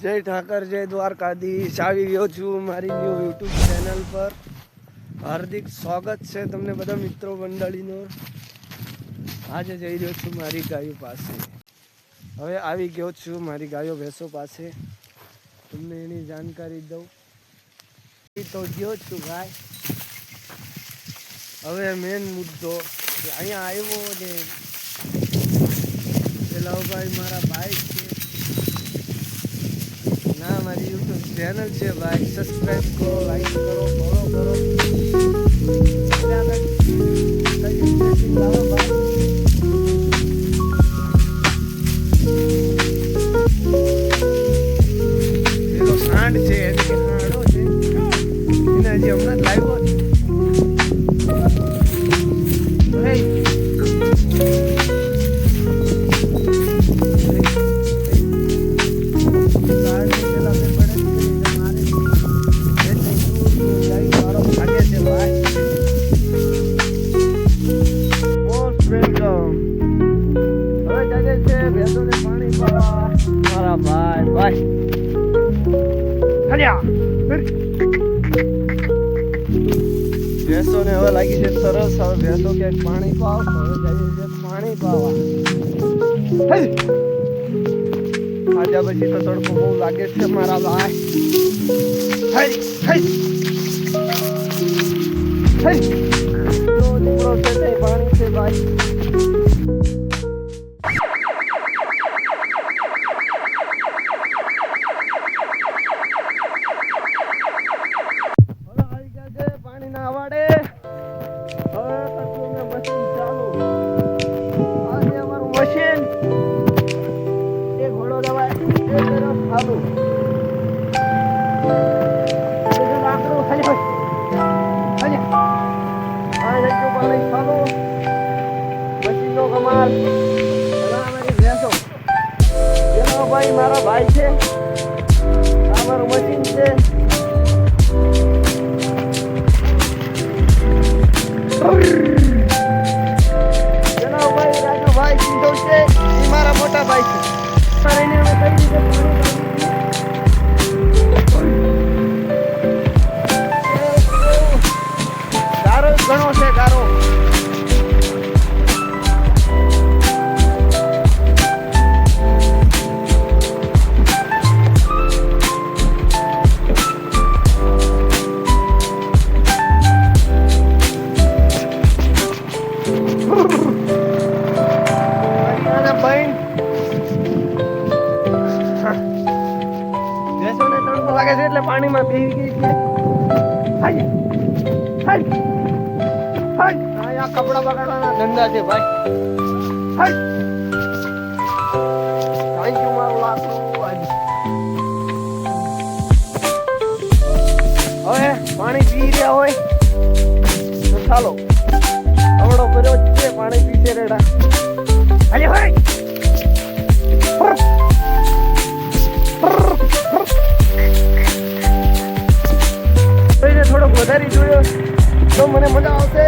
જય ઠાકર, જય દ્વારકાધીશ. આવી ગયો છું મારી ન્યૂ યુટ્યુબ ચેનલ પર. હાર્દિક સ્વાગત છે તમને બધા મિત્રો મંડળીનો. આજે જઈ રહ્યો છું મારી ગાયો પાસે. હવે આવી ગયો છું મારી ગાયો ભેંસો પાસે. તમને એની જાણકારી દઉં. તો ગયો છું ભાઈ. હવે મેન મુદ્દો અહીંયા આવ્યો ને પેલા ભાઈ મારા ભાઈ છે ના, મારી યુટ્યુબ ચેનલ છે ભાઈ. સબસ્ક્રાઈબ કરો, લાઈક કરો, ફોલો કરો. પેલો સાંડ છે એને કે હાડો છે એને હજી હમણાં જ લાવ્યો છે. મારા ભાઈ ભાઈ ભેંસો ને હવે લાગી છે સરસ. હવે ભેંસો ક્યાંક પાણી પાવ. હવે જઈએ છે પાણી પાવા. આજા પછી તો તડકો બહુ લાગે છે મારા ભાઈ. દીકરો છે તે પાણી છે ભાઈ. ભાઈ મારા ભાઈ છે. આ મારું મશીન છે. ભાઈ રાજુભાઈ સીધો છે એ મારા મોટા ભાઈ છે. એને અમે કઈ રીતે ગારો ઘણો છે ગારો. લાગે છે એટલે પાણીમાં બેસી ગઈ છે. આ કપડા બગાડવાના ધંધા છે ભાઈ. થેન્ક યુ મારું લાખું. હવે પાણી પી રહ્યા હોય તો ચાલો. આવડો કર્યો જ છે પાણી પીશે રેડા. હાલે ભાઈ થોડોક વધારી જોયો તો મને મજા આવશે.